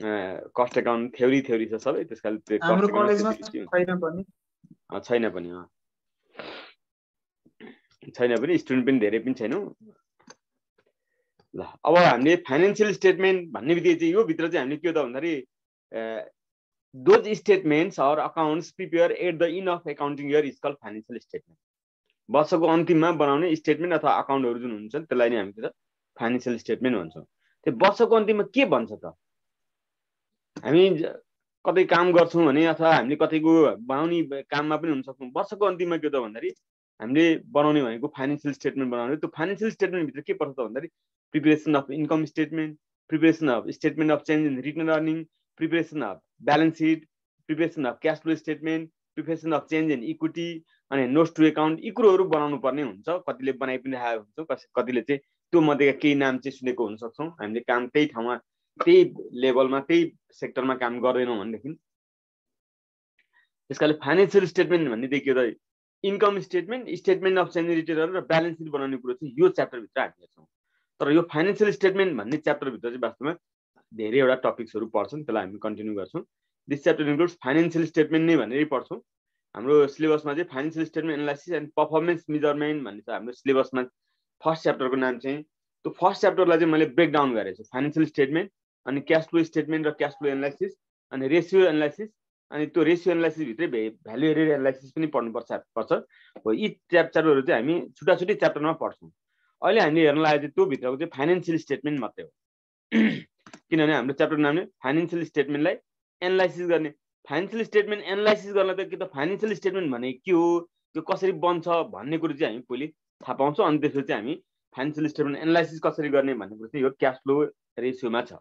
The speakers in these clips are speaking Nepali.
कस्ट एकाउन्ट थ्योरी छ सबै, त्यसकारण त्यो हाम्रो कस्ट कलेजमा एकाउन्ट छैन पनि छैन पनि स्टुडेन्ट पनि धेरै पनि छैनौँ। ल अब हामीले फाइनेन्शियल स्टेटमेन्ट भन्ने बित्तिकै चाहिँ यो भित्र चाहिँ हामीले के हो त भन्दाखेरि those statements or accounts prepare at the end of accounting year is called financial statement. वर्षको अन्तिममा बनाउने स्टेटमेन्ट अथवा अकाउन्टहरू जुन हुन्छ त्यसलाई नै हामी फाइनेन्शियल स्टेटमेन्ट भन्छौँ। त्यो वर्षको अन्तिममा के भन्छ त, हामी कतै काम गर्छौँ भने अथवा हामीले कतैको बनाउने काममा पनि हुन सक्छौँ। वर्षको अन्तिममा के त भन्दाखेरि हामीले बनाउने भनेको फाइनेन्शियल स्टेटमेन्ट बनाउने। त्यो फाइनेन्शियल स्टेटमेन्ट भित्र के पर्छ त भन्दाखेरि preparation of income statement, preparation of statement of change in return earning, preparation of balance seat, preparation of cash flow statement, preparation of change in equity अनि नोट्स टु एकाउन्ट, यी कुरोहरू बनाउनु पर्ने हुन्छ। कतिले बनाइ पनि राखेको हुन्छ, कतिले चाहिँ त्यो मध्येका केही नाम चाहिँ सुनेको हुन सक्छौँ। हामीले काम त्यही ठाउँमा त्यही लेभलमा त्यही सेक्टरमा काम गर्दैनौँ भनेदेखि। त्यसकाले फाइनेन्शियल स्टेटमेन्ट भन्नेदेखि त income statement, statement of change in return र ब्यालेन्स सिट बनाउने कुरो चाहिँ यो च्याप्टरभित्र हामी हेर्छौँ। तर यो फाइनेन्शियल स्टेटमेन्ट भन्ने च्याप्टरभित्र चाहिँ वास्तवमा धेरैवटा टपिक्सहरू पर्छन्, त्यसलाई हामी कन्टिन्यू गर्छौँ। This chapter includes financial statement नै भनेरै पढ्छौँ। हाम्रो सिलेबसमा चाहिँ financial statement analysis and performance measurement भन्ने छ हाम्रो सिलेबसमा। फर्स्ट च्याप्टरको नाम चाहिँ त्यो फर्स्ट च्याप्टरलाई चाहिँ मैले ब्रेकडाउन गरेको छु। फाइनेन्शियल स्टेटमेन्ट अनि क्यास फ्लो स्टेटमेन्ट र क्यास फ्लो एनालाइसिस अनि रेसियो एनालाइसिस अनि त्यो रेसियो एनालाइसिस भित्रै भ्यालु एडेड एनालाइसिस पनि पढ्नुपर्छ हो। यी च्याप्टरहरू चाहिँ हामी छुट्टा छुट्टै च्याप्टरमा पढ्छौँ। अहिले हामीले हेर्न लागेको चाहिँ त्यो भित्रको चाहिँ फाइनेन्शियल स्टेटमेन्ट मात्रै हो। किनभने हाम्रो च्याप्टरको नाम नै फाइनेन्शियल स्टेटमेन्टलाई एनालाइसिस गर्ने। फाइनेन्शियल स्टेटमेन्ट एनालाइसिस गर्न त के त फाइनेन्शियल स्टेटमेन्ट भने के हो, त्यो कसरी बन्छ भन्ने कुरो चाहिँ हामी पहिले थाहा पाउँछौँ। अनि त्यसपछि हामी फाइनेन्शियल स्टेटमेन्ट एनालाइसिस कसरी गर्ने भन्ने कुरो चाहिँ यो क्यास फ्लो रेसियोमा छ।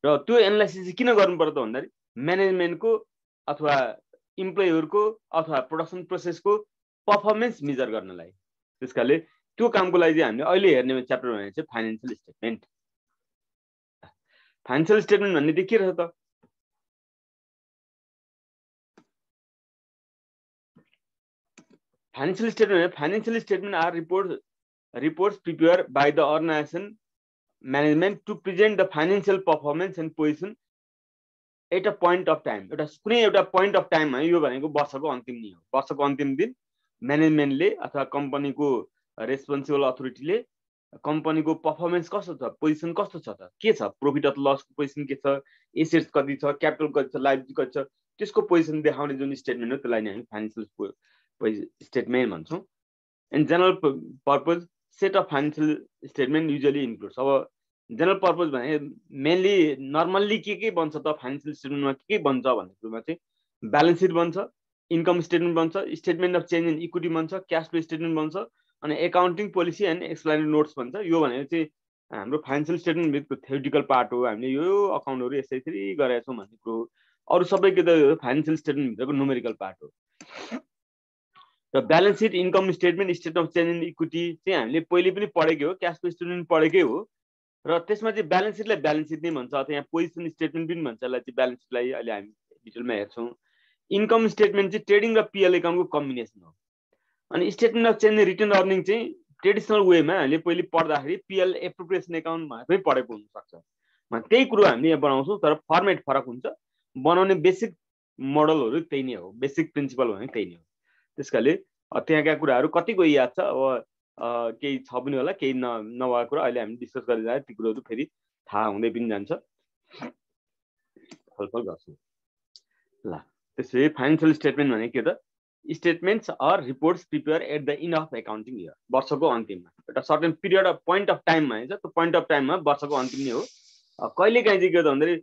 र त्यो एनालाइसिस चाहिँ किन गर्नु पर्छ त भन्दाखेरि म्यानेजमेन्टको अथवा इम्प्लोइहरूको अथवा प्रोडक्सन प्रोसेसको पर्फर्मेन्स मेजर गर्नलाई। त्यसकाले त्यो कामको लागि चाहिँ हामीले अहिले हेर्ने च्याप्टर भने चाहिँ फाइनेन्शियल स्टेटमेन्ट। फाइनेन्शियल स्टेटमेन्ट भन्ने चाहिँ के रहेछ त, financial statement are reports prepare by the organisation management to present the financial performance and position at a point of time. कुनै एउटा पोइन्ट अफ टाइममा, यो भनेको वर्षको अन्तिम दिन हो। वर्षको अन्तिम दिन म्यानेजमेन्टले अथवा कम्पनीको रेस्पोन्सिबल अथोरिटीले कम्पनीको पर्फर्मेन्स कस्तो छ, पोजिसन कस्तो छ त, के छ, प्रफिट अफ लसको पोजिसन के छ, एसेट्स कति छ, क्यापिटल कति छ, लाइबिलिटी कति छ, त्यसको पोजिसन देखाउने जुन स्टेटमेन्ट हो त्यसलाई नै हामी फाइनेन्शियल स्टेटमेन्ट भन्छौँ। And general purpose set of financial statement usually includes. अब जेनरल पर्पज भने मेनली नर्मल्ली के बन्छ त फाइनेन्शियल स्टेटमेन्टमा के बन्छ भन्ने कुरोमा चाहिँ ब्यालेन्स सिट बन्छ, इन्कम स्टेटमेन्ट बन्छ, statement of change in equity बन्छ, क्यास फ्लो स्टेटमेन्ट बन्छ अनि accounting policy and explanatory notes भन्छ। यो भनेको चाहिँ हाम्रो फाइनेन्शियल स्टेटमेन्ट भित्रको थ्योरिटिकल पार्ट हो। हामीले यो अकाउन्टहरू यसरी गरेका छौँ भन्ने कुरो। अरू सबै के त फाइनेन्शियल स्टेटमेन्ट भित्रको न्युमेरिकल पार्ट हो। र balance seat, income statement, statement of change in equity चाहिँ हामीले पहिले पनि पढेकै हो, क्यास फ्लो स्टेटमेन्ट पढेकै हो। र त्यसमा चाहिँ ब्यालेन्स सिटलाई ब्यालेन्स सिट नै भन्छ अथवा यहाँ पोजिसन स्टेटमेन्ट पनि भन्छ, यसलाई चाहिँ ब्यालेन्स सिटलाई अहिले हामी डिटेलमा हेर्छौँ। इन्कम स्टेटमेन्ट चाहिँ ट्रेडिङ र पिएल एकाउन्टको कम्बिनेसन हो। अनि statement of change in return earning चाहिँ ट्रेडिसनल वेमा हामीले पहिले पढ्दाखेरि पिएल एप्रोप्रिएसन एकाउन्टमा पनि पढेको हुनसक्छ। त्यही कुरो हामीले यहाँ बनाउँछौँ, तर फर्मेट फरक हुन्छ। बनाउने बेसिक मोडलहरू त्यही नै हो, बेसिक प्रिन्सिपल भने त्यही नै हो। त्यसकाले त्यहाँका कुराहरू कतिको याद छ, अब केही छ पनि होला, केही नभएको कुरा अहिले हामी डिस्कस गरिरहेको ती कुरोहरू फेरि थाहा हुँदै पनि जान्छ, छलफल गर्छौँ। ल त्यसपछि फाइनेन्शियल स्टेटमेन्ट भने के त, statements or reports prepare at the end of accounting year. वर्षको अन्तिममा एउटा certain period of point of टाइममा हुन्छ, त्यो पोइन्ट अफ टाइममा वर्षको अन्तिम नै हो। कहिलेकाहीँ चाहिँ के त भन्दाखेरि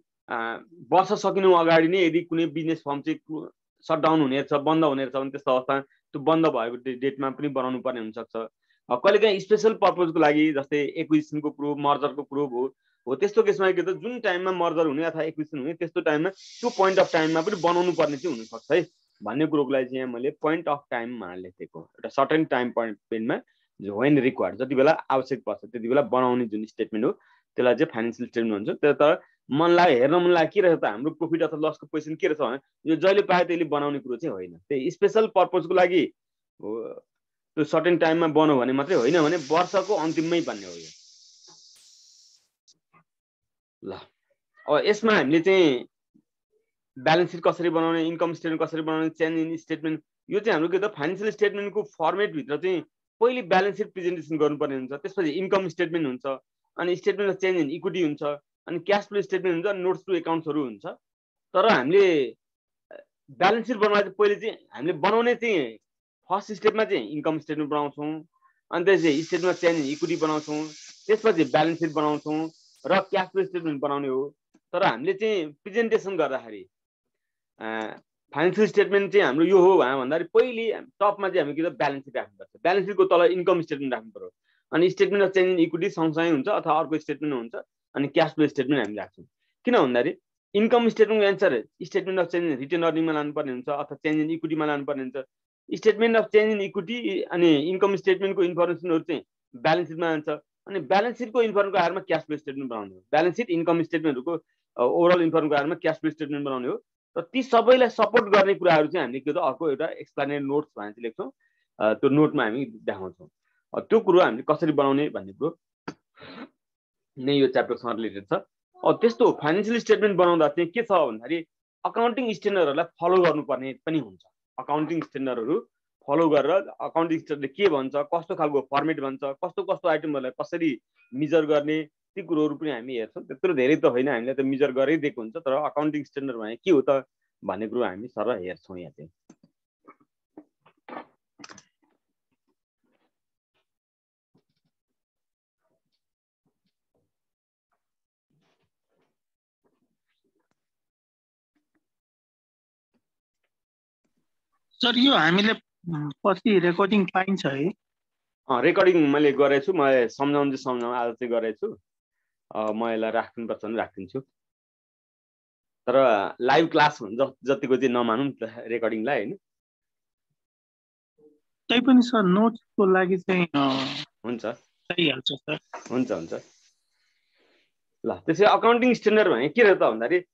वर्ष सकिनु अगाडि नै यदि कुनै बिजनेस फर्म चाहिँ सटडाउन हुनेछ, बन्द हुनेछ भने त्यस्तो अवस्था त्यो बन्द भएको डेटमा पनि बनाउनु पर्ने हुनसक्छ। कहिलेकाहीँ स्पेसल पर्पजको लागि, जस्तै एक्विजिसनको कुरो, मर्जरको कुरो हो त्यस्तो केसमा के त जुन टाइममा मर्जर हुने अथवा एक्विजिसन हुने त्यस्तो टाइममा त्यो पोइन्ट अफ टाइममा पनि बनाउनु पर्ने चाहिँ हुनसक्छ है भन्ने कुरोको लागि चाहिँ यहाँ मैले पोइन्ट अफ टाइममा लेखेको। एउटा सर्टेन टाइम पोइन्टमा वेन रिक्वायर्ड, जति बेला आवश्यक पर्छ त्यति बेला बनाउने जुन स्टेटमेन्ट हो त्यसलाई चाहिँ फाइनेन्शियल स्टेटमेन्ट भन्छ। तर मन लाग्यो, हेर्न मन लाग्यो के रहेछ त हाम्रो प्रफिट अथवा लसको पोजिसन के रहेछ भने यो जहिले पायो त्यसले बनाउने कुरो चाहिँ होइन। त्यही स्पेसल पर्पजको लागि त्यो सर्टेन टाइममा बनाऊ भने मात्रै होइन, भने वर्षको अन्तिममै बन्ने हो यो। ल अब यसमा हामीले चाहिँ ब्यालेन्स सिट कसरी बनाउने, इन्कम स्टेटमेन्ट कसरी बनाउने, चेन्ज इन स्टेटमेन्ट, यो चाहिँ हाम्रो के त फाइनान्शियल स्टेटमेन्टको फर्मेट भित्र चाहिँ पहिले ब्यालेन्स सिट प्रेजेन्टेसन गर्नुपर्ने हुन्छ, त्यसपछि इन्कम स्टेटमेन्ट हुन्छ, अनि statement of change in equity हुन्छ, अनि क्यास फ्लो स्टेटमेन्ट हुन्छ, अनि नोट्स टु एकाउन्ट्सहरू हुन्छ। तर हामीले ब्यालेन्स सिट बनाउँदा पहिले चाहिँ हामीले बनाउने चाहिँ फर्स्ट स्टेपमा चाहिँ इन्कम स्टेटमेन्ट बनाउँछौँ, अनि त्यसपछि statement of change in equity बनाउँछौँ, त्यसपछि ब्यालेन्स सिट बनाउँछौँ र क्यास फ्लो स्टेटमेन्ट बनाउने हो। तर हामीले चाहिँ प्रेजेन्टेसन गर्दाखेरि फाइनान्शियल स्टेटमेन्ट चाहिँ हाम्रो यो हो भन्दाखेरि पहिले टपमा चाहिँ हामी के त ब्यालेन्स सिट राख्नुपर्छ, ब्यालेन्स सिटको तल इन्कम स्टेटमेन्ट राख्नु पर्यो, अनि statement of change in equity सँगसँगै हुन्छ अथवा अर्को स्टेटमेन्ट हुन्छ, अनि क्यास फ्लो स्टेटमेन्ट हामी राख्छौँ। किन भन्दाखेरि इन्कम स्टेटमेन्टको answer statement of change in retained अर्निङमा लानुपर्ने हुन्छ अथवा चेन्ज इन इक्विटीमा लानुपर्ने हुन्छ। Statement of change in equity अनि इन्कम स्टेटमेन्टको इन्फर्मेसनहरू चाहिँ ब्यालेन्स सिटमा जान्छ, अनि ब्यालेन्स सिटको इन्फर्मको आधारमा क्यास फ्लो स्टेटमेन्ट बनाउने हो। ब्यालेन्स सिट इन्कम स्टेटमेन्टहरूको ओभरअल इन्फर्मको आधारमा क्यास फ्लो स्टेटमेन्ट बनाउने हो। र ती सबैलाई सपोर्ट गर्ने कुराहरू चाहिँ हामीले के त अर्को एउटा एक्सप्लेनेरी नोट्स भनेर चाहिँ लेख्छौँ, त्यो नोटमा हामी देखाउँछौँ। त्यो कुरो हामीले कसरी बनाउने भन्ने कुरो नै यो च्याप्टरसँग रिलेटेड छ। त्यस्तो फाइनान्शियल स्टेटमेन्ट बनाउँदा चाहिँ के छ भन्दाखेरि अकाउन्टिङ स्ट्यान्डर्डहरूलाई फलो गर्नुपर्ने पनि हुन्छ। अकाउन्टिङ स्ट्यान्डर्डहरू फलो गरेर अकाउन्टिङ स्ट्यान्डर्डले के भन्छ, कस्तो खालको फर्मेट भन्छ, कस्तो कस्तो आइटमहरूलाई कसरी मेजर गर्ने, ती कुरोहरू पनि हामी हेर्छौँ। त्यत्रो धेरै त होइन, हामीले त मेजर गरिदिएको हुन्छ, तर अकाउन्टिङ स्ट्यान्डर्ड भने के हो त भन्ने कुरो हामी सर हेर्छौँ यहाँ चाहिँ। सर यो हामीले पछि रेकर्डिङ पाइन्छ है? रेकर्डिङ मैले गरेछु, मैले सम्झाउनु आज चाहिँ गरेछु। म यसलाई राख्नुपर्छ भने राखिदिन्छु, तर लाइभ क्लास जतिको चाहिँ नमानौँ रेकर्डिङलाई होइन। तैपनि सर नोट्सको लागि चाहिँ हुन्छ, चाहिहाल्छ सर। हुन्छ हुन्छ। ल त्यसै अकाउन्टिङ स्ट्यान्डर्ड भने के रह्यो त भन्दाखेरि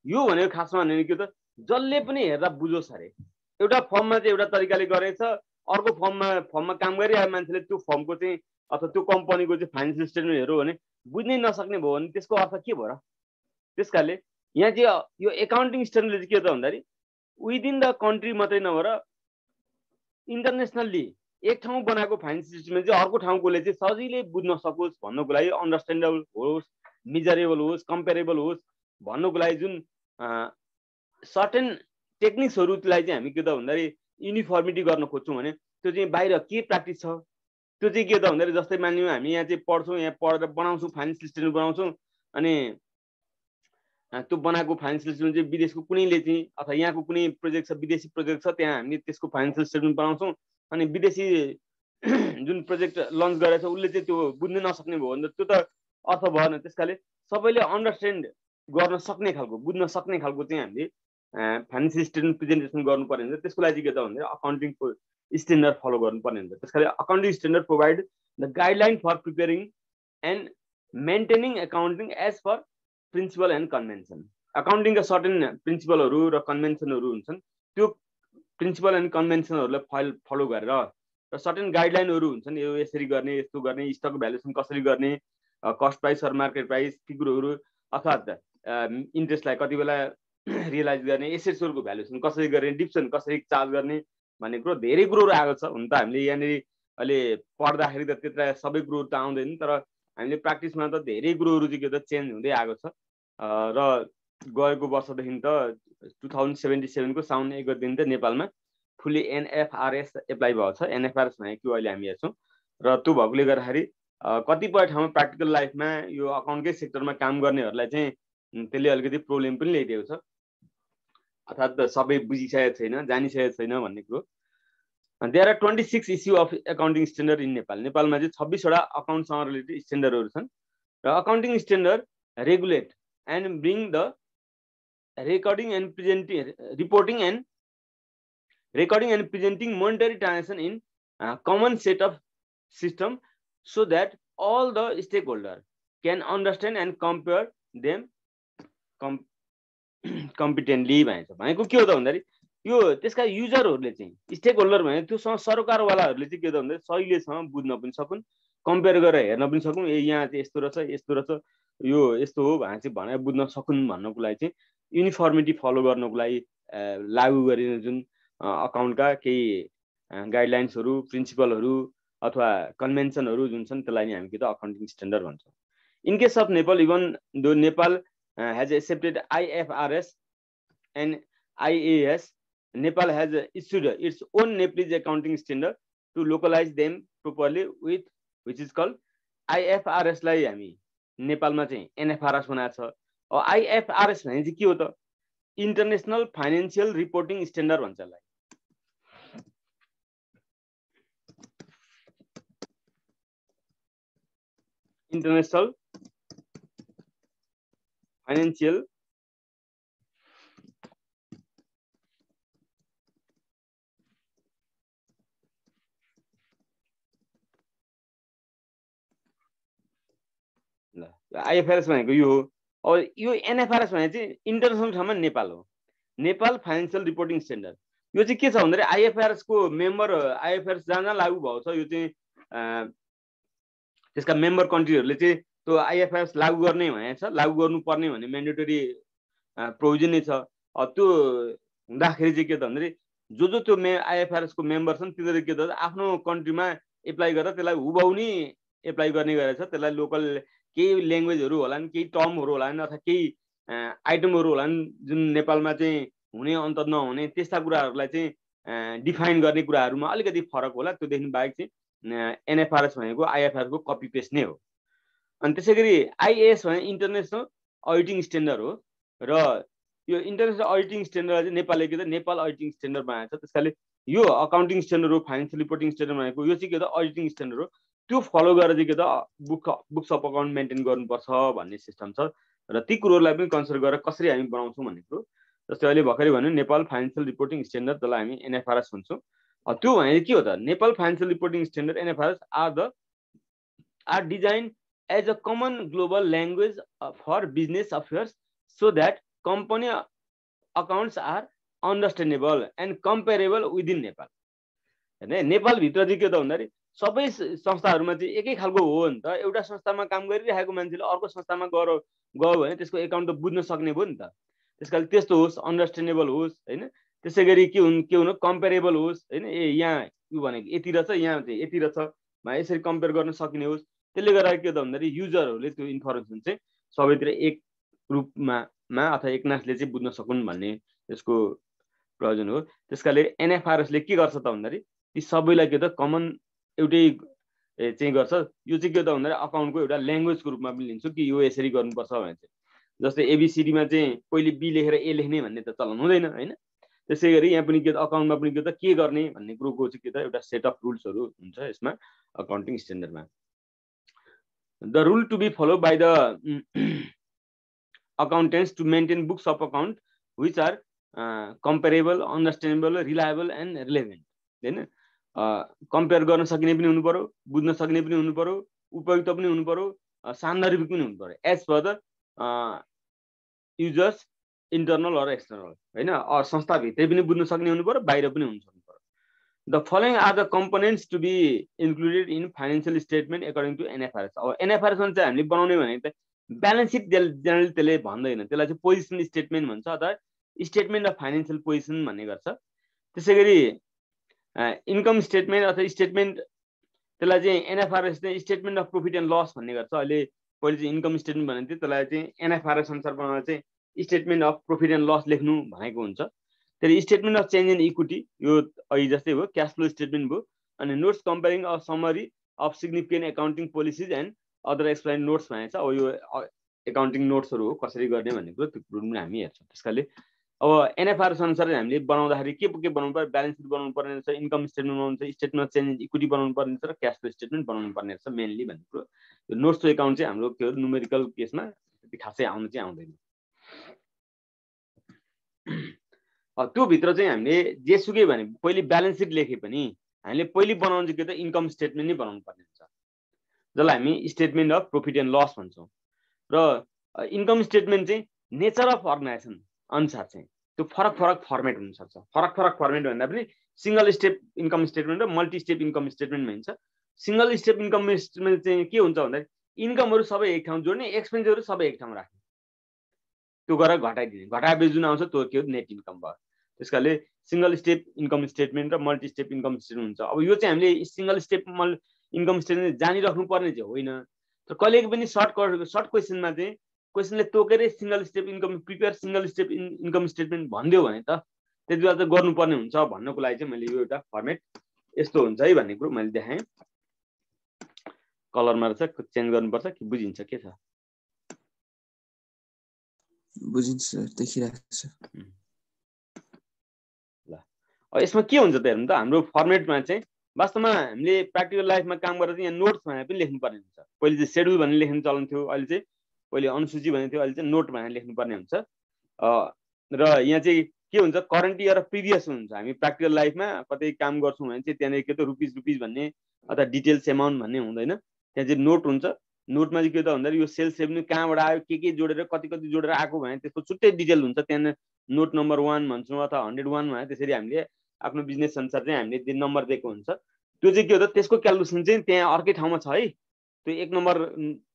यो भनेको खासमा भने के त जसले पनि हेर्दा बुझोस् अरे। एउटा फर्ममा चाहिँ एउटा तरिकाले गरेछ, अर्को फर्ममा काम गरिरहेको मान्छेले त्यो फर्मको चाहिँ अथवा त्यो कम्पनीको चाहिँ फाइनेन्सियल स्टेटमेन्ट हेऱ्यो भने बुझ्नै नसक्ने भयो भने त्यसको अर्थ के भयो र? त्यस कारणले यहाँ चाहिँ यो एकाउन्टिङ स्ट्यान्डर्डले चाहिँ के त भन्दाखेरि विदिन द कन्ट्री मात्रै नभएर इन्टरनेसनल्ली एक ठाउँ बनाएको फाइनेन्सियल स्टेटमेन्ट चाहिँ अर्को ठाउँकोले चाहिँ सजिलै बुझ्न सकोस् भन्नको लागि, अन्डरस्ट्यान्डेबल होस्, मेजरेबल होस्, कम्पेरेबल होस् भन्नको लागि जुन सर्टेन टेक्निक्सहरूलाई चाहिँ हामी के त भन्दाखेरि युनिफर्मिटी गर्न खोज्छौँ भने त्यो चाहिँ बाहिर के प्र्याक्टिस छ त्यो चाहिँ के त भन्दाखेरि जस्तै मान्यौँ हामी यहाँ चाहिँ पढ्छौँ, यहाँ पढेर बनाउँछौँ, फाइनेन्सियल स्टेटमेन्ट बनाउँछौँ, अनि त्यो बनाएको फाइनेन्सियल स्टेटमेन्ट चाहिँ विदेशको कुनैले चाहिँ अथवा यहाँको कुनै प्रोजेक्ट छ, विदेशी प्रोजेक्ट छ, त्यहाँ हामीले त्यसको फाइनेन्सियल स्टेटमेन्ट बनाउँछौँ, अनि विदेशी जुन प्रोजेक्ट लन्च गरेछ उसले चाहिँ त्यो बुझ्नै नसक्ने भयो भने त्यो त अर्थ भएन। त्यस कारणले सबैले अन्डरस्ट्यान्ड गर्न सक्ने खालको, बुझ्न सक्ने खालको चाहिँ हामीले फाइनेन्सियल स्टेटमेन्ट प्रेजेन्टेसन गर्नुपर्ने हुन्छ। त्यसको लागि के त भन्दाखेरि अकाउन्टिङको स्ट्यान्डर्ड फलो गर्नुपर्ने हुन्छ। त्यस कारण accounting standard provide the guideline for preparing and maintaining accounting as per principle and convention. अकाउन्टिङका सर्टेन प्रिन्सिपलहरू र कन्भेन्सनहरू हुन्छन्, त्यो प्रिन्सिपल एन्ड कन्भेन्सनहरूलाई फलो गरेर र सर्टेन गाइडलाइनहरू हुन्छन्, यो यसरी गर्ने, यस्तो गर्ने, स्टक भ्यालुएसन कसरी गर्ने, कस्ट प्राइस र मार्केट प्राइस ती कुरोहरू, अथवा इन्ट्रेस्टलाई कति बेला रियलाइज गर्ने, एसेट्सहरूको भ्यालुएसन कसरी गर्ने, डिप्सन कसरी चार्ज गर्ने भन्ने कुरो धेरै कुरोहरू आएको छ। हुन त हामीले यहाँनिर अहिले पढ्दाखेरि त त्यत्र सबै कुरोहरू त आउँदैन, तर हामीले प्र्याक्टिसमा त धेरै कुरोहरू चाहिँ के त चेन्ज हुँदै आएको छ। र गएको वर्षदेखि त 2077 को साउन 1 गतेदेखि त नेपालमा फुल्ली एनएफआरएस एप्लाई भएको छ। एनएफआरएस भनेको अहिले हामी हेर्छौँ, र त्यो भएकोले गर्दाखेरि कतिपय ठाउँमा प्र्याक्टिकल लाइफमा यो अकाउन्टकै सेक्टरमा काम गर्नेहरूलाई चाहिँ त्यसले अलिकति प्रब्लम पनि ल्याइदिएको छ, अर्थात् सबै बुझिसकेको छैन, जानिसकेको छैन भन्ने कुरो। There are 26 issue of accounting standard in Nepal. नेपालमा चाहिँ 26 वटा अकाउन्टसँग रिलेटेड स्ट्यान्डर्डहरू छन्, र accounting standard regulate and bring the recording and presenting monetary transaction in a common set of system so that all the stakeholders can understand and compare them competently भनेको के हो त भन्दाखेरि यो त्यसका युजरहरूले चाहिँ स्टेक होल्डर भने त्योसँग सरकारवालाहरूले चाहिँ के त भन्दाखेरि सहिलेसँग बुझ्न पनि सकुन् कम्पेयर गरेर हेर्न पनि सकौँ, ए यहाँ चाहिँ यस्तो रहेछ यस्तो रहेछ, यो यस्तो हो भनेर चाहिँ भनेर बुझ्न सकुन् भन्नको लागि चाहिँ युनिफर्मिटी फलो गर्नको लागि लागू गरिने जुन अकाउन्टका केही गाइडलाइन्सहरू, प्रिन्सिपलहरू अथवा कन्भेन्सनहरू जुन छन् त्यसलाई नै हामी के त अकाउन्टिङ स्ट्यान्डर्ड भन्छौँ। In case of Nepal, even though Nepal has accepted IFRS and IAS, Nepal has issued its own Nepalese accounting standard to localize them properly with which is called IFRS लाई हामी नेपालमा चाहिँ NFRS बनाएको छ। अब IFRS भने चाहिँ के हो त? इन्टरनेशनल फाइनान्शियल रिपोर्टिङ स्ट्यान्डर्ड भन्छ यसलाई। इन्टरनेशनल फाइनान्शियल IFRS भनेको यो हो। अब यो NFRS भने चाहिँ इन्टरनेशनल ठाउँमा नेपाल हो, नेपाल फाइनान्शियल रिपोर्टिङ स्ट्यान्डर्ड। यो चाहिँ के छ भन्दाखेरि IFRS को मेम्बर, IFRS जहाँ जहाँ लागू भएको छ यो चाहिँ त्यसका मेम्बर कन्ट्रीहरूले चाहिँ त्यो IFRS लागू गर्ने भनेको छ, लागू गर्नुपर्ने भन्ने म्यान्डेटरी प्रोभिजन नै छ। त्यो हुँदाखेरि चाहिँ के त भन्दाखेरि जो त्यो IFRS को मेम्बर छन् तिनीहरूले के त आफ्नो कन्ट्रीमा एप्लाई गरेर त्यसलाई हुबहु नै एप्लाई गर्ने गरेछ। त्यसलाई लोकल केही ल्याङ्ग्वेजहरू होलान्, केही टर्महरू होलान् अथवा केही आइटमहरू होलान् जुन नेपालमा चाहिँ हुने अन्त नहुने त्यस्ता कुराहरूलाई चाहिँ डिफाइन गर्ने कुराहरूमा अलिकति फरक होला। त्योदेखि बाहेक चाहिँ NFRS भनेको IFRS को कपी पेस्ट नै हो। अनि त्यसैगरी IAS भने इन्टरनेसनल अडिटिङ स्ट्यान्डर्ड हो र यो इन्टरनेसनल अडिटिङ स्ट्यान्डर्ड चाहिँ नेपालले के त नेपाल अडिटिङ स्ट्यान्डर्ड बनाएको छ। त्यसकाले यो अकाउन्टिङ स्ट्यान्डर्ड हो, फाइनान्शियल रिपोर्टिङ स्ट्यान्डर्ड भनेको यो चाहिँ के त अडिटिङ स्ट्यान्डर्ड हो। त्यो फलो गरेर चाहिँ के त बुक्स अफ अकाउन्ट मेन्टेन गर्नुपर्छ भन्ने सिस्टम छ र ती कुरोहरूलाई पनि कन्सिडर गरेर कसरी हामी बनाउँछौँ भन्ने कुरो। जस्तै अहिले भर्खरै भन्यो नेपाल फाइनान्शियल रिपोर्टिङ स्ट्यान्डर्ड, त्यसलाई हामी NFRS भन्छौँ। त्यो भने के हो त? Nepal financial reporting standard NFRS are design as a common global language for business affairs so that company accounts are understandable and comparable within Nepal. होइन, नेपालभित्र चाहिँ के त भन्दाखेरि सबै संस्थाहरूमा चाहिँ एकै खालको हो नि त। एउटा संस्थामा काम गरिरहेको मान्छेले अर्को संस्थामा गयो भने त्यसको एकाउन्ट त बुझ्न सक्ने भयो नि त। त्यसकारण त्यस्तो होस्, अन्डरस्ट्यान्डेबल होस्, होइन। त्यसै गरी के हुनु कम्पेरेबल होस्, होइन। यहाँ यो भनेको यति रहेछ, यहाँ चाहिँ यति रहेछ, यसरी कम्पेयर गर्न सकिने होस्। त्यसले गर्दा के त भन्दाखेरि युजरहरूले त्यो इन्फर्मेसन चाहिँ सबैतिर एक रूपमा अथवा एकनासले चाहिँ बुझ्न सकुन् भन्ने यसको प्रयोजन हो। त्यसकाले NFRSले के गर्छ त भन्दाखेरि ती सबैलाई के त कमन एउटै चाहिँ गर्छ। यो चाहिँ के त भन्दाखेरि अकाउन्टको एउटा ल्याङ्ग्वेजको रूपमा पनि लिन्छु कि यो यसरी गर्नुपर्छ भने चाहिँ। जस्तै ABCDमा चाहिँ पहिले B लेखेर A लेख्ने भन्ने त चलन हुँदैन, होइन। त्यसै गरी यहाँ पनि के त अकाउन्टमा पनि के त के गर्ने भन्ने कुरोको चाहिँ के त एउटा सेट अफ रुल्सहरू हुन्छ यसमा अकाउन्टिङ स्ट्यान्डर्डमा। The rule to be follow by the accountants to maintain books of account which are comparable, understandable, reliable and relevant, हैन। कम्पेयर गर्न सक्ने पनि हुनु पर्यो, बुझ्न सक्ने पनि हुनु पर्यो, उपयुक्त पनि हुनु पर्यो, सान्दर्भिक पनि हुनु पर्यो, as per the users internal or external, हैन। संस्थाभित्रै पनि बुझ्न सक्ने हुनु पर्यो, बाहिर पनि हुन सक्नु पर्यो। The following are the components to be included in financial statement according to NFRS। अब NFRS चाहिँ हामीले बनाउने भनेको त ब्यालेन्स सिट जेनरली त्यसले भन्दैन, त्यसलाई चाहिँ पोजिसन स्टेटमेन्ट भन्छ अथवा स्टेटमेन्ट अफ फाइनान्शियल पोजिसन भन्ने गर्छ। त्यसै गरी इन्कम स्टेटमेन्ट अथवा स्टेटमेन्ट त्यसलाई चाहिँ NFRS चाहिँ statement of profit and loss भन्ने गर्छ। अहिले पहिले चाहिँ इन्कम स्टेटमेन्ट भनेको थियो, त्यसलाई चाहिँ NFRS अनुसार बनाएर चाहिँ statement of profit and loss लेख्नु भनेको हुन्छ। त्यसले statement of change in equity यो अहिले जस्तै हो, क्यास फ्लो स्टेटमेन्ट भयो। अनि notes comparing a summary of significant accounting policies and other explain notes भनेको छ। अब यो एकाउन्टिङ नोट्सहरू हो कसरी गर्ने भन्ने कुरो, त्यो कुरो पनि हामी हेर्छौँ। त्यसकाले अब NFRS अनुसार हामीले बनाउँदाखेरि के बनाउनु पर्यो? ब्यालेन्स सिट बनाउनु पर्ने रहेछ, इन्कम स्टेटमेन्ट बनाउनु छ, statement of change in equity बनाउनु पर्ने रहेछ र क्यास फ्लो स्टेटमेन्ट बनाउनु पर्ने रहेछ मेनली भन्ने कुरो। यो नोट्स टु एकाउन्ट चाहिँ हाम्रो के हो न्युमेरिकल केसमा त्यति खासै आउनु चाहिँ आउँदैन। त्यो भित्र चाहिँ हामीले जेसुकै भने पहिले ब्यालेन्स सिट लेखे पनि हामीले पहिले बनाउनु चाहिँ के त इन्कम स्टेटमेन्ट नै बनाउनु पर्ने हुन्छ, जसलाई हामी statement of profit and loss भन्छौँ। र इन्कम स्टेटमेन्ट चाहिँ नेचर अफ अर्गनाइजेसन अनुसार चाहिँ त्यो फरक फर्मेट हुनसक्छ। फरक फर्मेट भन्दा पनि सिङ्गल स्टेप इन्कम स्टेटमेन्ट र मल्टी स्टेप इन्कम स्टेटमेन्ट भनिन्छ। सिंगल स्टेप इन्कम स्टेटमेन्ट चाहिँ के हुन्छ भन्दा इन्कमहरु सबै एक ठाउँ जोड्ने एक्सपेन्सहरु सबै एक ठाउँ राख्ने त्यो गरेर घटाइदिने घटाएपछि जुन आउँछ त्यो के हो नेट इन्कम भयो त्यसकाले सिंगल स्टेप इन्कम स्टेटमेन्ट र मल्टी स्टेप इन्कम स्टेटमेन्ट हुन्छ अब यो चाहिँ हामीले सिंगल स्टेप इन्कम स्टेटमेन्ट जानिराख्नु पर्ने चाहिँ होइन तर कहिले पनि सर्ट क्वेसनमा चाहिँ क्वेसनले तोकेरै single step income prepare single step income statement भन्दियो भने त त्यति बेला चाहिँ गर्नुपर्ने हुन्छ भन्नको लागि चाहिँ मैले यो एउटा फर्मेट यस्तो हुन्छ है भन्ने कुरो मैले देखाएँ कलरमा रहेछ चेन्ज गर्नुपर्छ कि बुझिन्छ के छ बुझिन्छ देखिरहेको छ ल अब यसमा के हुन्छ त हेर्नु त हाम्रो फर्मेटमा चाहिँ वास्तवमा हामीले प्र्याक्टिकल लाइफमा काम गरेर चाहिँ यहाँ नोट्स भनेर पनि लेख्नुपर्ने हुन्छ पहिले चाहिँ सेड्युल भनेर लेख्ने चलन थियो अहिले चाहिँ पहिले अनुसूची भनेको थियो अहिले चाहिँ नोट भनेर लेख्नुपर्ने हुन्छ र यहाँ चाहिँ के हुन्छ करेन्ट इयर र प्रिभियस हुन्छ हामी प्र्याक्टिकल लाइफमा कतै काम गर्छौँ भने चाहिँ त्यहाँनिर के त रुपिस भन्ने अथवा डिटेल्स एमाउन्ट भन्ने हुँदैन त्यहाँ चाहिँ नोट हुन्छ नोटमा चाहिँ के त भन्दाखेरि यो सेल्स रेभेन्यू कहाँबाट आयो के जोडेर कति जोडेर आएको भने त्यसको छुट्टै डिटेल हुन्छ त्यहाँ नोट नम्बर 1 भन्छौँ अथवा 101 भने त्यसरी हामीले आफ्नो बिजनेस अनुसार चाहिँ हामीले त्यो नम्बर दिएको हुन्छ त्यो चाहिँ के हो त त्यसको क्यालकुलेसन चाहिँ त्यहाँ अर्कै ठाउँमा छ है त्यो एक नम्बर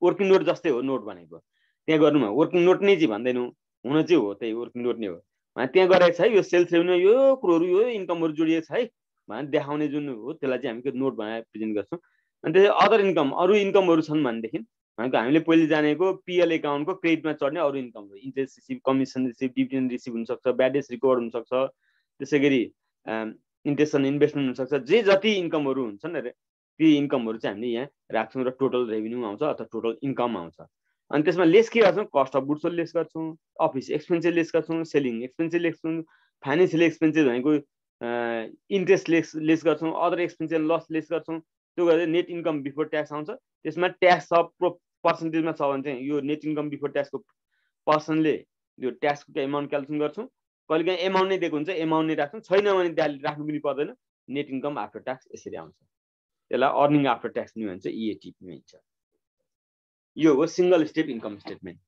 वर्किङ नोट जस्तै हो नोट भनेको त्यहाँ गर्नुमा वर्किङ नोट नै चाहिँ भन्दैनौँ हुन चाहिँ हो त्यही वर्किङ नोट नै हो भने त्यहाँ गरेको छ है यो सेल्स रेभेन्यू यो कुरोहरू यो इन्कमहरू जोडिएको छ है भने देखाउने जुन हो त्यसलाई चाहिँ हामी नोट भनेर प्रेजेन्ट गर्छौँ अनि त्यसै अदर इन्कम अरू इन्कमहरू छन् भनेदेखि भनेको हामीले पहिले जानेको पिएल एकाउन्टको क्रेडिटमा चढ्ने अरू इन्कमहरू interest receive commission receive dividend receive हुनसक्छ ब्याडेज रिकभर हुनसक्छ त्यसै गरी इन्ट्रेस्ट एन्ड इन्भेस्टमेन्ट हुनसक्छ जे जति इन्कमहरू हुन्छन् ती इन्कमहरू चाहिँ हामीले यहाँ राख्छौँ र टोटल रेभेन्यू आउँछ अथवा टोटल इन्कम आउँछ अनि त्यसमा लेस के गर्छौँ कस्ट अफ गुड्स लेस गर्छौँ अफिस एक्सपेन्सेस लेस गर्छौँ सेलिङ एक्सपेन्सेस लेस गर्छौँ फाइनेन्सियल एक्सपेन्सेस भनेको इन्ट्रेस्ट लेस गर्छौँ अदर एक्सपेन्सेस लस लेस गर्छौँ त्यो गर्दा नेट इन्कम बिफोर ट्याक्स आउँछ त्यसमा ट्याक्स अफ पर्सेन्टेजमा छ भने चाहिँ यो नेट इन्कम बिफोर ट्याक्सको पर्सनले यो ट्याक्सको एमाउन्ट क्यालकुलेसन गर्छौँ कहिलेकाहीँ एमाउन्ट नै दिएको हुन्छ एमाउन्ट नै राख्छौँ छैन भने राख्नु पनि पर्दैन नेट इन्कम आफ्टर ट्याक्स यसरी आउँछ त्यसलाई अर्निङ आफ्टर ट्याक्स पनि भन्छ इएटी पनि भन्छ यो हो सिंगल स्टेप इन्कम स्टेटमेन्ट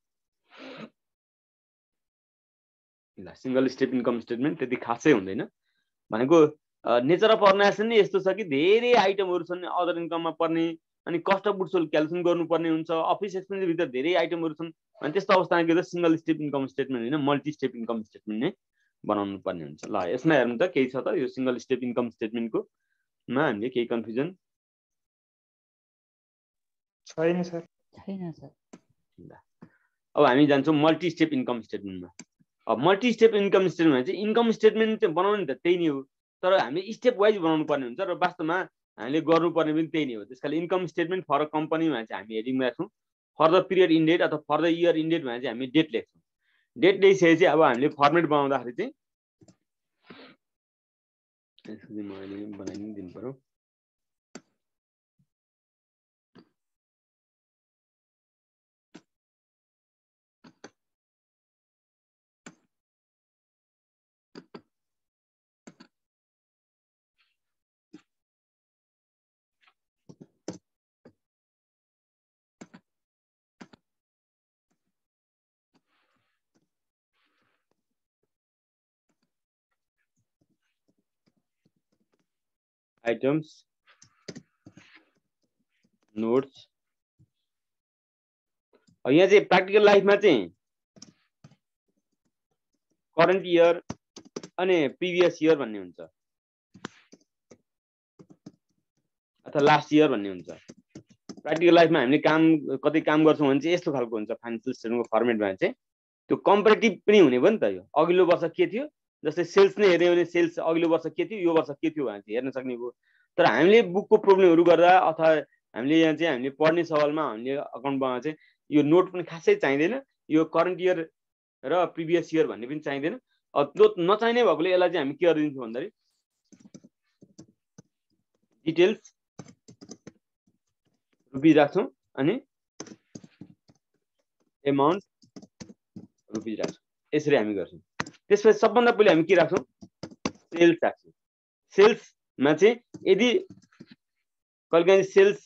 ल सिंगल स्टेप इन्कम स्टेटमेन्ट त्यति खासै हुँदैन भनेको नेचर अफ अर्गनाइजेसन नै यस्तो छ कि धेरै आइटमहरू छन् अदर इन्कममा पर्ने अनि कस्ट अफ गुड्स क्यालकुलेसन गर्नुपर्ने हुन्छ अफिस एक्सपेन्सेस भित्र धेरै आइटमहरू छन् अनि त्यस्तो अवस्थामा के त सिंगल स्टेप इन्कम स्टेटमेन्ट होइन मल्टी स्टेप इन्कम स्टेटमेन्ट नै बनाउनु पर्ने हुन्छ ल यसमा हेर्नु त केही छ त यो सिंगल स्टेप इन्कम स्टेटमेन्टको मा हामीले केही कन्फ्युजन छैन सर अब हामी जान्छौँ मल्टी स्टेप इन्कम स्टेटमेन्टमा अब मल्टी स्टेप इन्कम स्टेटमेन्टमा चाहिँ इन्कम स्टेटमेन्ट चाहिँ बनाउने त त्यही नै हो तर हामीले स्टेप वाइज बनाउनु पर्ने हुन्छ र वास्तवमा हामीले गर्नुपर्ने पनि त्यही नै हो त्यसकाले इन्कम स्टेटमेन्ट फर अ कम्पनीमा चाहिँ हामी हेडिङ राख्छौँ for the period ended अथवा for the year ended भने चाहिँ हामी डेट लेख्छौँ डेट लेखिसकेपछि अब हामीले फर्मेट बनाउँदाखेरि चाहिँ बनाइदिनु पर्यो आइटम्स नोट्स यहाँ चाहिँ प्र्याक्टिकल लाइफमा चाहिँ करेन्ट इयर अनि प्रिभियस इयर भन्ने हुन्छ अथवा लास्ट इयर भन्ने हुन्छ प्र्याक्टिकल लाइफमा हामीले कतै काम गर्छौँ भने चाहिँ यस्तो खालको हुन्छ फाइनेन्सियल स्टेटमेन्टको फर्मेटमा चाहिँ त्यो कम्पेरेटिभ पनि हुने भयो नि त यो अघिल्लो वर्ष के थियो जस्तै सेल्स नै हेर्ने भने सेल्स अघिल्लो वर्ष के थियो यो वर्ष के थियो भने चाहिँ हेर्न सक्ने भयो तर हामीले बुकको प्रब्लमहरू गर्दा अथवा हामीले यहाँ चाहिँ हामीले पढ्ने सवालमा हामीले अकाउन्टमा चाहिँ यो नोट पनि खासै चाहिँदैन यो करेन्ट इयर र प्रिभियस इयर भन्ने पनि चाहिँदैन त्यो नचाहिने भएकोले यसलाई चाहिँ हामी के गरिदिन्छौँ भन्दाखेरि डिटेल्स रुपिस राख्छौँ अनि एमाउन्ट रुपिस राख्छौँ यसरी हामी गर्छौँ त्यसपछि सबभन्दा पहिले हामी के राख्छौँ सेल्स राख्छौँ सेल्समा चाहिँ यदि कहिलेकाहीँ सेल्स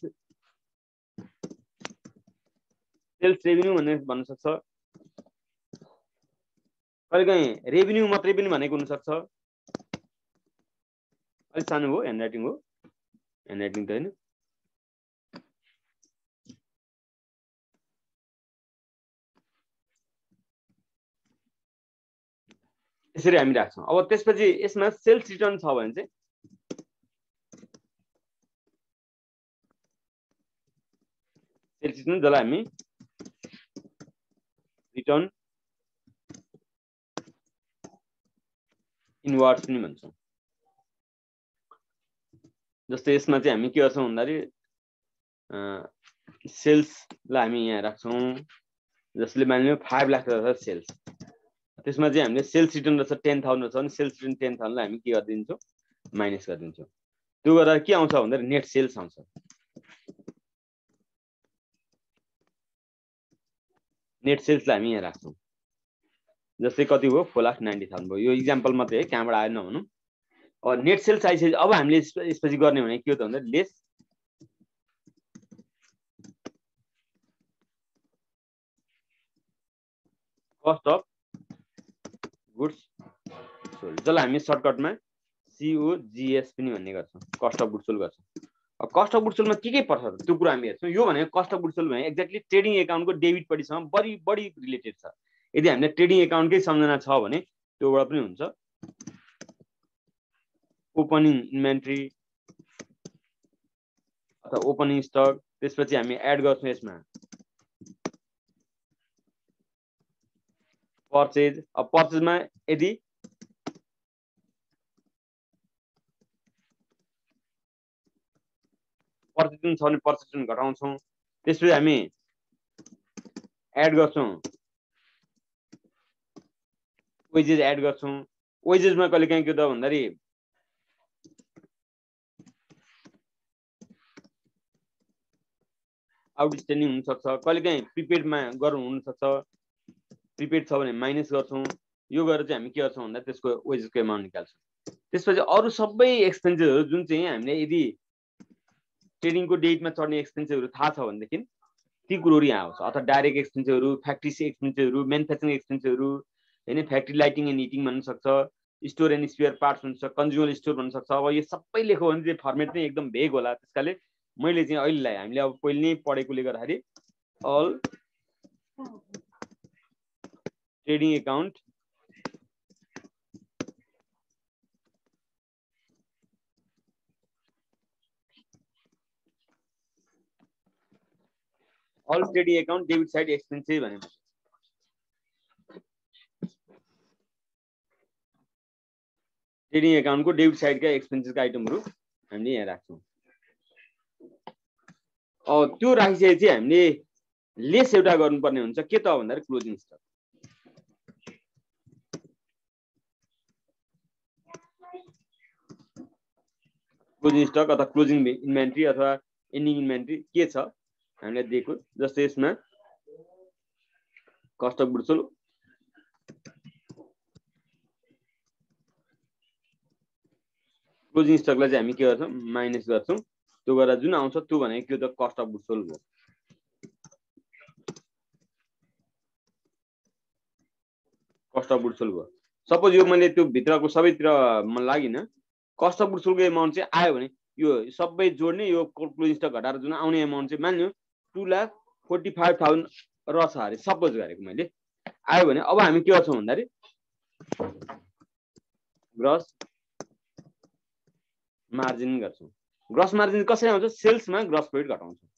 रेभेन्यू भन्न सक्छ कहिलेकाहीँ रेभेन्यू मात्रै पनि भनेको हुनसक्छ अलिक सानो हो ह्यान्ड राइटिङ त होइन यसरी हामी राख्छौँ। अब त्यसपछि यसमा सेल्स रिटर्न छ भने चाहिँ सेल्स रिटर्न जसलाई हामी रिटर्न इनवर्स पनि भन्छौँ। जस्तै यसमा चाहिँ हामी के गर्छौँ भन्दाखेरि सेल्सलाई हामी यहाँ राख्छौँ, जसले मानिलियो 5 लाख रहेछ सेल्स। त्यसमा चाहिँ हामीले सेल्स रिटर्न रहेछ 10,000 रहेछ भने सेल्स रिटर्न 10,000 लाई हामी के गरिदिन्छौँ माइनस गरिदिन्छौँ। त्यो गरेर के आउँछ भन्दाखेरि नेट सेल्स आउँछ। नेट सेल्सलाई हामी यहाँ राख्छौँ। जस्तै कति भयो 4,90,000 भयो। यो इक्जाम्पल मात्रै है, कहाँबाट आयो नभनौँ। अब नेट सेल्स आइसकेपछि अब हामीले यसपछि गर्ने भने के हो त भन्दा lace cost of goods sold, जसलाई हामी सर्टकटमा COGS पनि भन्ने गर्छौँ, कस्ट अफ गुड्स सोल्ड गर्छौँ। अब कस्ट अफ गुड्स सोल्डमा के पर्छ त्यो कुरा हामी हेर्छौँ। यो भनेको कस्ट अफ गुड्स सोल्ड भने एक्ज्याक्टली ट्रेडिङ एकाउन्टको डेबिटपट्टिसँग बढी रिलेटेड छ। यदि हामीले ट्रेडिङ एकाउन्टकै सम्झना छ भने त्योबाट पनि हुन्छ। ओपनिङ इन्भेन्ट्री अथवा ओपनिङ स्टक, त्यसपछि हामी एड गर्छौँ यसमा पर्चेज। अब पर्चेजमा यदि पर्चेज छ भने पर्चेज घटाउँछौँ। त्यसपछि हामी एड गर्छौँ वेजेस एड गर्छौँ। वेजेसमा कहिले काहीँ के त भन्दाखेरि आउटस्ट्यान्डिङ हुनसक्छ, कहिले काहीँ प्रिपेडमा गर्नु हुनसक्छ। प्रिपेड छ भने माइनस गर्छौँ। यो गरेर चाहिँ हामी के गर्छौँ भन्दा त्यसको वेजेसको एमाउन्ट निकाल्छौँ। त्यसपछि अरू सबै एक्सपेन्सेसहरू जुन चाहिँ हामीले यदि ट्रेडिङको डेटमा चढ्ने एक्सपेन्सेसहरू थाहा छ भनेदेखि ती कुरोहरू यहाँ आउँछ। अथवा डाइरेक्ट एक्सपेन्सेसहरू, फ्याक्ट्री एक्सपेन्सेसहरू, म्यानुफ्याक्चरिङ एक्सपेन्सेसहरू, होइन फ्याक्ट्री लाइटिङ एन्ड हिटिङ भन्न सक्छ, स्टोर एन्ड स्पेयर पार्ट्स भन्न सक्छ, कन्ज्युमर स्टोर भन्न सक्छ। अब यो सबै लेख्यो भने चाहिँ फर्मेट चाहिँ एकदम भेग होला। त्यसकाले मैले चाहिँ अहिलेलाई हामीले अब पहिले नै पढेकोले गर्दाखेरि all trading account all trading account debit side expenses भनेको ट्रेडिङ एकाउन्टको डेबिट साइडका एक्सपेन्सेसका आइटमहरू हामीले यहाँ राख्छौँ। त्यो राखिसकेपछि हामीले लेस एउटा गर्नुपर्ने हुन्छ। के त भन्दाखेरि क्लोजिङ स्टक। क्लोजिङ स्टक अथवा क्लोजिङ इन्भेन्ट्री अथवा एन्डिङ इन्भेन्ट्री के छ हामीले दिएको। जस्तै यसमा cost of goods sold, closing स्टकलाई चाहिँ हामी के गर्छौँ माइनस गर्छौँ। त्यो गरेर जुन आउँछ त्यो भनेको के त कस्ट अफ गुड्स सोल्ड हो। कस्ट अफ गुड्स सोल्ड भयो। सपोज यो मैले त्यो भित्रको सबैतिर मन लागिन, कस्ट अफ गुड्स सोल्डको एमाउन्ट चाहिँ आयो भने यो सबै जोड्ने, यो क्लोजिङ स्टक घटाएर जुन आउने एमाउन्ट चाहिँ मान्यो 2,45,000 रहेछ अरे सपोज गरेको मैले, आयो भने अब हामी के गर्छौँ भन्दाखेरि ग्रस मार्जिन गर्छौँ। ग्रस मार्जिन कसरी आउँछ? सेल्समा ग्रस प्रफिट घटाउँछौँ।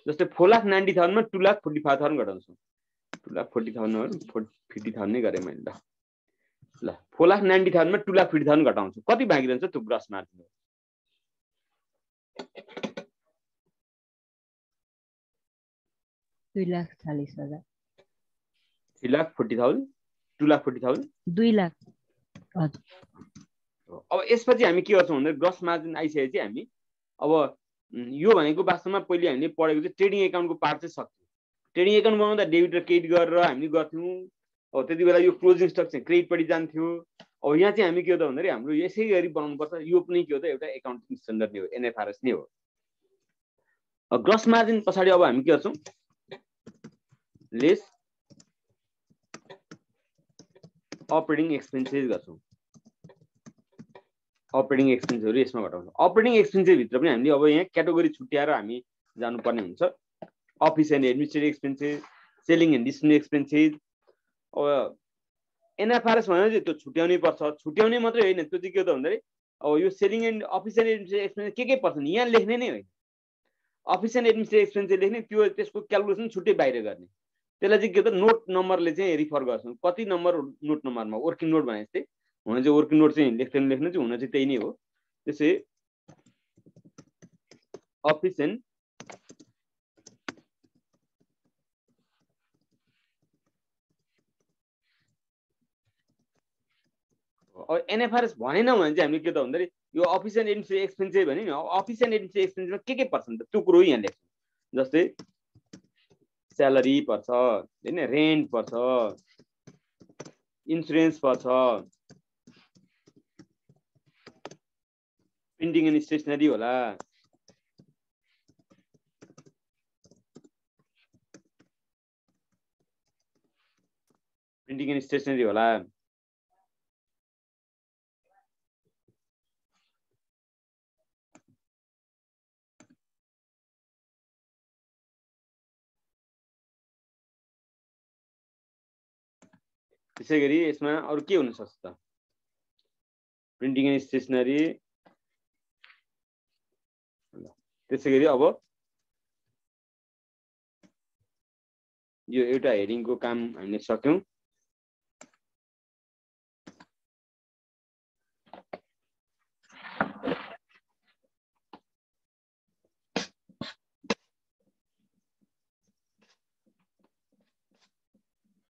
जस्तै 4,90,000 मा 2,45,000 घटाउँछौँ। 2,40,000 50,000 नै गरेँ मैले। ल 4,90,000 मा 2,50,000 घटाउँछु। कति बाँकी रहन्छ त्यो ग्रस मार्जिन? 2,40,000 3,40,000 2,40,000 2 लाख। हजुर। अब यसपछि हामी के गर्छौँ भन्दा ग्रस मार्जिन आइसकेपछि हामी अब यो भनेको वास्तवमा पहिले हामीले पढेको चाहिँ ट्रेडिङ एकाउन्टको पार्ट चाहिँ सक्थ्यो। ट्रेडिङ एकाउन्ट बनाउँदा डेबिट र क्रेडिट गरेर हामीले गर्थ्यौँ। अब त्यति बेला यो क्लोजिङ स्टक चाहिँ क्रेडिटपट्टि जान्थ्यो। अब यहाँ चाहिँ हामी के हो त भन्दाखेरि हाम्रो यसै गरी बनाउनुपर्छ। यो पनि के हो त एउटा एकाउन्टिङ स्ट्यान्डर्ड नै हो, NFRS नै हो। ग्रस मार्जिन पछाडि अब हामी के गर्छौँ लेस अपरेटिङ एक्सपेन्सेस गर्छौँ। अपरेटिङ एक्सपेन्सहरू यसमा घटाउँछौँ। अपरेटिङ एक्सपेन्सेस भित्र पनि हामीले अब यहाँ क्याटेगोरी छुट्याएर हामी जानुपर्ने हुन्छ। Office and administrative expenses, selling and distribution expenses, अब एनएफआरएस भनेपछि त्यो छुट्याउनै पर्छ, छुट्याउने मात्रै होइन, त्यो चाहिँ के त भन्दाखेरि अब यो selling and office and administrative expense के पर्छ नि, यहाँ लेख्ने नै होइन। अफिस एन्ड एडमिनिस्ट्रेटिभ एक्सपेन्स चाहिँ लेख्ने, त्यो त्यसको क्यालकुलेसन छुट्टै बाहिर गर्ने, त्यसलाई चाहिँ के त नोट नम्बरले चाहिँ रिफर गर्छौँ। कति नम्बर नोट नम्बरमा वर्किङ नोट भने जस्तै हुन चाहिँ वर्किङ नोट चाहिँ लेख्ने चाहिँ हुन चाहिँ त्यही नै हो। त्यसै अफिस एन्ड एनएफआरएस भनेन भने चाहिँ हामीले के त भन्दाखेरि यो अफिस एन्ड एडमिनिस्ट्रेटिभ एक्सपेन्स चाहिँ भने नि अफिस एन्ड एडमिनिस्ट्रेटिभ एक्सपेन्समा के पर्छ नि त त्यो कुरो यहाँ लेख्छौँ। जस्तै स्यालेरी पर्छ हैन, रेन्ट पर्छ, इन्सुरेन्स पर्छ, प्रिन्टिङ एन्ड स्टेसनरी होला, प्रिन्टिङ एन्ड स्टेसनरी होला, त्यसै गरी यसमा अरु के हुन सक्छ त, प्रिन्टिङ एन्ड स्टेसनरी। त्यसै गरी अब यो एउटा हेडिङको काम हामीले सक्यौं।